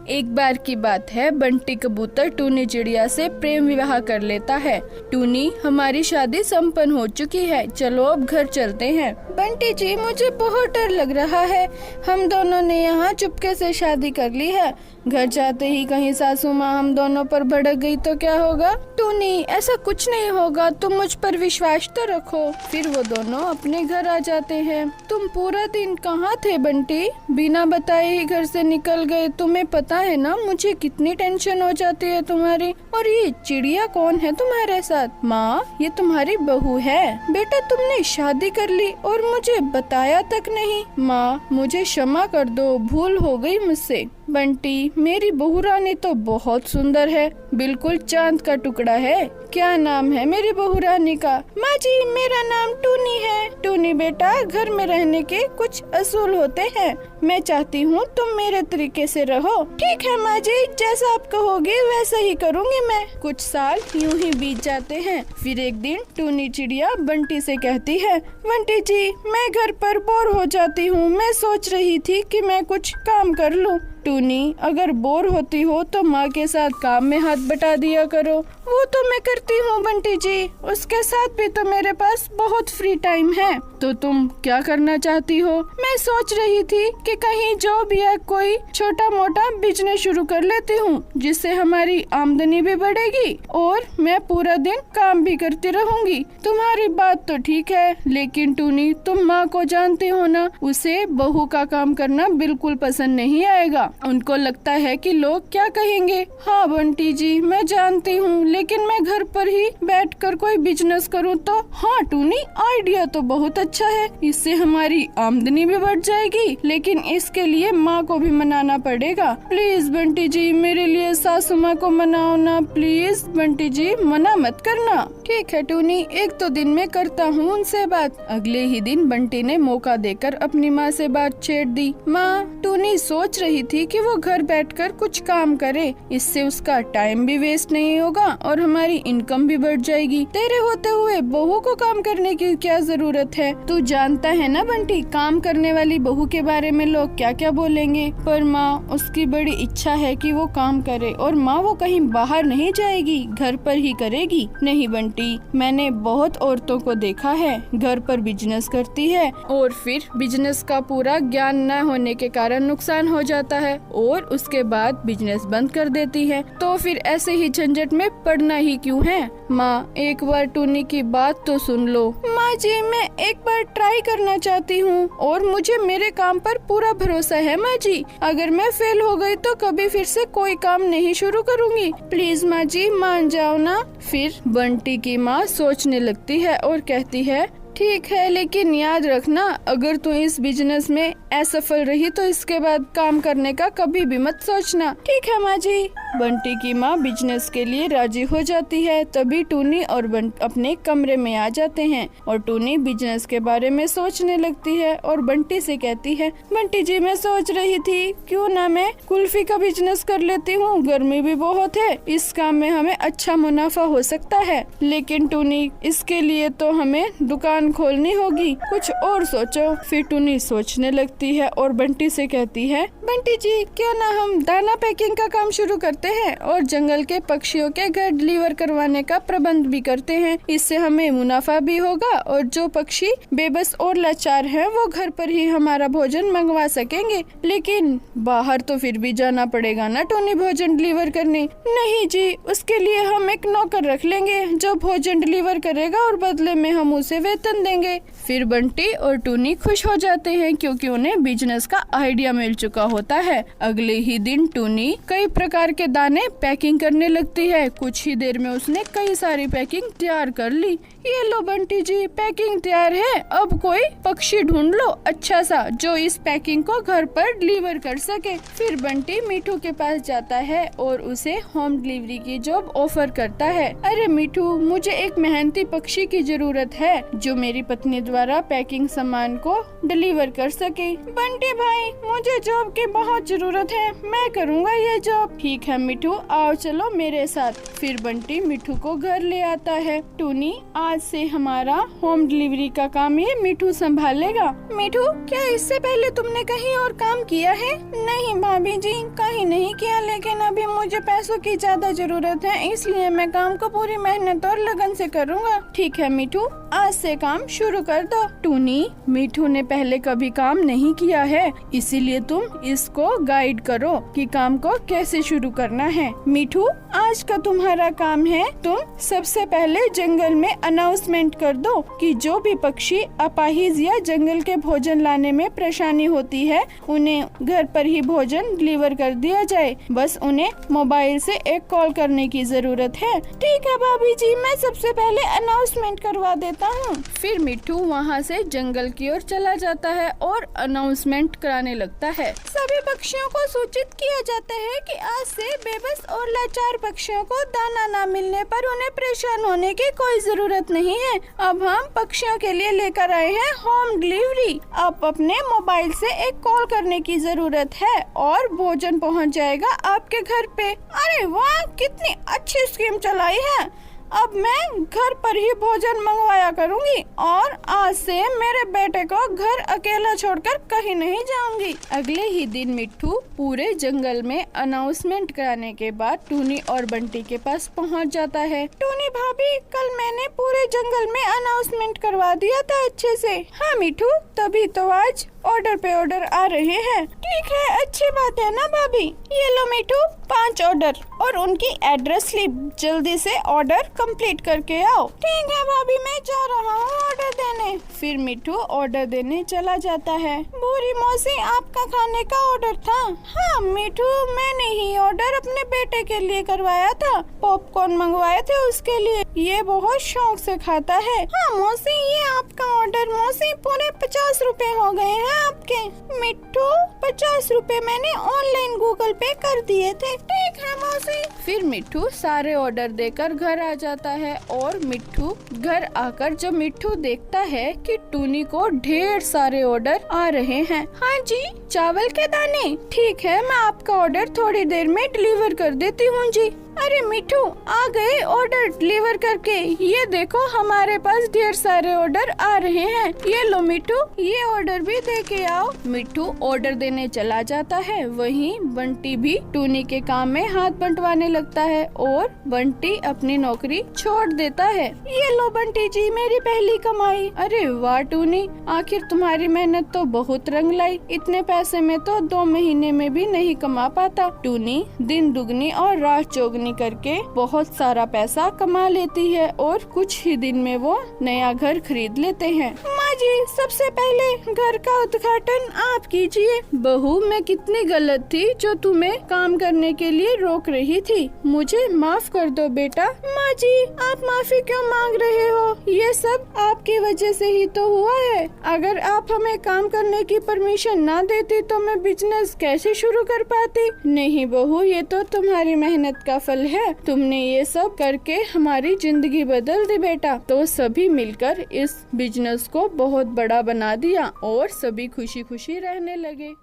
एक बार की बात है, बंटी कबूतर टूनी चिड़िया से प्रेम विवाह कर लेता है। टूनी, हमारी शादी संपन्न हो चुकी है, चलो अब घर चलते हैं। बंटी जी, मुझे बहुत डर लग रहा है। हम दोनों ने यहाँ चुपके से शादी कर ली है। घर जाते ही कहीं सासू माँ हम दोनों पर भड़क गई तो क्या होगा? टूनी, ऐसा कुछ नहीं होगा, तुम मुझ पर विश्वास तो रखो। फिर वो दोनों अपने घर आ जाते हैं। तुम पूरा दिन कहाँ थे बंटी? बिना बताए ही घर से निकल गए। तुम्हें पता है ना मुझे कितनी टेंशन हो जाती है तुम्हारी। और ये चिड़िया कौन है तुम्हारे साथ? माँ, ये तुम्हारी बहू है। बेटा, तुमने शादी कर ली और मुझे बताया तक नहीं। माँ, मुझे क्षमा कर दो, भूल हो गई मुझसे। बंटी, मेरी बहू रानी तो बहुत सुंदर है, बिल्कुल चांद का टुकड़ा है। क्या नाम है मेरी बहू रानी का? माँ जी, मेरा नाम टूनी है। टूनी बेटा, घर में रहने के कुछ असूल होते हैं। मैं चाहती हूँ तुम मेरे तरीके से रहो। ठीक है माँ जी, जैसा आप कहोगे वैसा ही करूँगी मैं। कुछ साल यूं ही बीत जाते हैं। फिर एक दिन टूनी चिड़िया बंटी से कहती है, बंटी जी, मैं घर पर बोर हो जाती हूँ। मैं सोच रही थी कि मैं कुछ काम कर लूँ। टूनी, अगर बोर होती हो तो माँ के साथ काम में हाथ बटा दिया करो। वो तो मैं करती हूँ बंटी जी, उसके साथ भी तो मेरे पास बहुत फ्री टाइम है। तो तुम क्या करना चाहती हो? मैं सोच रही थी कि कहीं जॉब या कोई छोटा मोटा बिजनेस शुरू कर लेती हूँ, जिससे हमारी आमदनी भी बढ़ेगी और मैं पूरा दिन काम भी करती रहूंगी। तुम्हारी बात तो ठीक है, लेकिन टूनी, तुम माँ को जानती हो ना, उसे बहू का काम करना बिल्कुल पसंद नहीं आएगा। उनको लगता है कि लोग क्या कहेंगे। हाँ बंटी जी, मैं जानती हूँ, लेकिन मैं घर पर ही बैठकर कोई बिजनेस करूँ तो? हाँ टूनी, आइडिया तो बहुत अच्छा है, इससे हमारी आमदनी भी बढ़ जाएगी, लेकिन इसके लिए माँ को भी मनाना पड़ेगा। प्लीज बंटी जी, मेरे लिए सासू माँ को मनाओ ना। प्लीज बंटी जी, मना मत करना। ठीक है टूनी, एक तो दिन में करता हूँ उनसे बात। अगले ही दिन बंटी ने मौका देकर अपनी माँ से बात छेड़ दी। माँ, टूनी सोच रही थी कि वो घर बैठकर कुछ काम करे, इससे उसका टाइम भी वेस्ट नहीं होगा और हमारी इनकम भी बढ़ जाएगी। तेरे होते हुए बहू को काम करने की क्या जरूरत है? तू जानता है ना बंटी, काम करने वाली बहू के बारे में लोग क्या क्या बोलेंगे। पर माँ, उसकी बड़ी इच्छा है कि वो काम करे और माँ वो कहीं बाहर नहीं जाएगी, घर पर ही करेगी। नहीं बंटी, मैंने बहुत औरतों को देखा है, घर पर बिजनेस करती है और फिर बिजनेस का पूरा ज्ञान न होने के कारण नुकसान हो जाता है और उसके बाद बिजनेस बंद कर देती है। तो फिर ऐसे ही झंझट में पड़ना ही क्यों है? माँ, एक बार टूनी की बात तो सुन लो। माँ जी, मैं एक बार ट्राई करना चाहती हूँ और मुझे मेरे काम पर पूरा भरोसा है माँ जी। अगर मैं फेल हो गई तो कभी फिर से कोई काम नहीं शुरू करूँगी। प्लीज माँ जी, मान जाओ ना। फिर बंटी की माँ सोचने लगती है और कहती है, ठीक है, लेकिन याद रखना, अगर तू इस बिजनेस में असफल रही तो इसके बाद काम करने का कभी भी मत सोचना। ठीक है माँ जी। बंटी की माँ बिजनेस के लिए राजी हो जाती है। तभी टूनी और अपने कमरे में आ जाते हैं और टूनी बिजनेस के बारे में सोचने लगती है और बंटी से कहती है, बंटी जी, मैं सोच रही थी क्यों ना मैं कुल्फी का बिजनेस कर लेती हूँ। गर्मी भी बहुत है, इस काम में हमें अच्छा मुनाफा हो सकता है। लेकिन टूनी, इसके लिए तो हमें दुकान खोलनी होगी, कुछ और सोचो। फिर टूनी सोचने लगती है और बंटी से कहती है, बंटी जी, क्यों ना हम दाना पैकिंग का काम शुरू करते हैं और जंगल के पक्षियों के घर डिलीवर करवाने का प्रबंध भी करते हैं। इससे हमें मुनाफा भी होगा और जो पक्षी बेबस और लाचार हैं वो घर पर ही हमारा भोजन मंगवा सकेंगे। लेकिन बाहर तो फिर भी जाना पड़ेगा ना टूनी भोजन डिलीवर करने। नहीं जी, उसके लिए हम एक नौकर रख लेंगे जो भोजन डिलीवर करेगा और बदले में हम उसे वेतन देंगे। फिर बंटी और टूनी खुश हो जाते हैं क्योंकि उन्हें बिजनेस का आइडिया मिल चुका होता है। अगले ही दिन टूनी कई प्रकार के दाने पैकिंग करने लगती है। कुछ ही देर में उसने कई सारी पैकिंग तैयार कर ली। ये लो बंटी जी, पैकिंग तैयार है। अब कोई पक्षी ढूंढ लो अच्छा सा जो इस पैकिंग को घर पर डिलीवर कर सके। फिर बंटी मीठू के पास जाता है और उसे होम डिलीवरी की जॉब ऑफर करता है। अरे मीठू, मुझे एक मेहनती पक्षी की जरूरत है जो मेरी पत्नी द्वारा पैकिंग सामान को डिलीवर कर सके। बंटी भाई, मुझे जॉब की बहुत जरूरत है, मैं करूँगा ये जॉब। ठीक है है मिठू, आओ चलो मेरे साथ। फिर बंटी मिठू को घर ले आता है। टूनी, आज से हमारा होम डिलीवरी का काम ये मिठू संभालेगा। मिठू, क्या इससे पहले तुमने कहीं और काम किया है? नहीं भाभी जी, कहीं नहीं किया, लेकिन अभी मुझे पैसों की ज्यादा जरूरत है, इसलिए मैं काम को पूरी मेहनत और लगन से करूँगा। ठीक है मिठू, आज से काम शुरू कर दो। टूनी, मिठू ने पहले कभी काम नहीं किया है, इसीलिए तुम इसको गाइड करो कि काम को कैसे शुरू करना है। मिठू, आज का तुम्हारा काम है, तुम सबसे पहले जंगल में अनाउंसमेंट कर दो कि जो भी पक्षी अपाहिज या जंगल के भोजन लाने में परेशानी होती है, उन्हें घर पर ही भोजन डिलीवर कर दिया जाए। बस उन्हें मोबाइल से एक कॉल करने की जरूरत है। ठीक है भाभी जी, मैं सबसे पहले अनाउंसमेंट करवा देता हूँ। फिर मिठू वहाँ से जंगल की ओर चला जाता है और अनाउंसमेंट कराने लगता है। सभी पक्षियों को सूचित किया जाता है कि आज से बेबस और लाचार पक्षियों को दाना न मिलने पर उन्हें परेशान होने की कोई जरूरत नहीं है। अब हम पक्षियों के लिए लेकर आए हैं होम डिलीवरी। अब अपने मोबाइल से एक कॉल करने की जरूरत है और भोजन पहुंच जाएगा आपके घर पे। अरे वाह, कितनी अच्छी स्कीम चलाई है। अब मैं घर पर ही भोजन मंगवाया करूंगी और आज से मेरे बेटे को घर अकेला छोड़कर कहीं नहीं जाऊंगी। अगले ही दिन मिट्ठू पूरे जंगल में अनाउंसमेंट कराने के बाद टूनी और बंटी के पास पहुंच जाता है। टूनी भाभी, कल मैंने पूरे जंगल में अनाउंसमेंट करवा दिया था अच्छे से। हाँ मिट्ठू, तभी तो आज ऑर्डर पे ऑर्डर आ रहे हैं। ठीक है, अच्छी बात है ना भाभी। ये लो मिट्ठू, 5 ऑर्डर और उनकी एड्रेस स्लिप, जल्दी से ऑर्डर कंप्लीट करके आओ। ठीक है भाभी, मैं जा रहा हूँ ऑर्डर देने। फिर मिट्ठू ऑर्डर देने चला जाता है। बूढ़ी मौसी, आपका खाने का ऑर्डर था? हाँ मिट्ठू, मैंने ही ऑर्डर अपने बेटे के लिए करवाया था। पॉपकॉर्न मंगवाए थे उसके लिए, ये बहुत शौक से खाता है। हाँ मौसी, ये आपका ऑर्डर। मौसी, पूरे 50 रुपए हो गए हैं आपके। मिट्ठू, 50 रुपए मैंने ऑनलाइन गूगल पे कर दिए थे। ठीक है मौसी। फिर मिट्ठू सारे ऑर्डर देकर घर आ जाता है और मिट्ठू घर आकर जब मिट्ठू देखता है कि टूनी को ढेर सारे ऑर्डर आ रहे हैं। हाँ जी, चावल के दाने। ठीक है, मैं आपका ऑर्डर थोड़ी देर में डिलीवर कर देती हूँ जी। अरे मिट्ठू, आ गए ऑर्डर डिलीवर करके। ये देखो, हमारे पास ढेर सारे ऑर्डर आ रहे हैं। ये लो मिट्ठू, ये ऑर्डर भी दे के आओ। मिट्ठू ऑर्डर देने चला जाता है। वहीं बंटी भी टूनी के काम में हाथ बंटवाने लगता है और बंटी अपनी नौकरी छोड़ देता है। ये लो बंटी जी, मेरी पहली कमाई। अरे वाह टूनी, आखिर तुम्हारी मेहनत तो बहुत रंग लाई। इतने पैसे में तो 2 महीने में भी नहीं कमा पाता। टूनी दिन दुगनी और रात चौगनी करके बहुत सारा पैसा कमा लेती है और कुछ ही दिन में वो नया घर खरीद लेते हैं। माँ जी, सबसे पहले घर का उद्घाटन आप कीजिए। बहू, मैं कितनी गलत थी जो तुम्हें काम करने के लिए रोक रही थी। मुझे माफ कर दो बेटा। माँ जी, आप माफी क्यों मांग रहे हो? ये सब आपकी वजह से ही तो हुआ है। अगर आप हमें काम करने की परमिशन ना देती तो मैं बिजनेस कैसे शुरू कर पाती? नहीं बहू, ये तो तुम्हारी मेहनत का फल है। तुमने ये सब करके हमारी जिंदगी बदल दी बेटा। तो सभी मिलकर इस बिजनेस को बहुत बड़ा बना दिया और सभी खुशी खुशी रहने लगे।